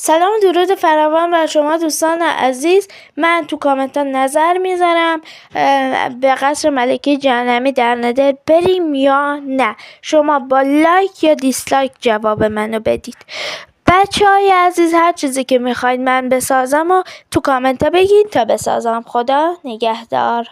سلام و درود فراوان بر شما دوستان عزیز. من تو کامنت ها نظر میذارم به قصر ملکه جهنمی در نظر بریم یا نه. شما با لایک یا دیسلایک جواب منو بدید. بچه های عزیز، هر چیزی که میخواید من بسازم و تو کامنت ها بگید تا بسازم. خدا نگهدار.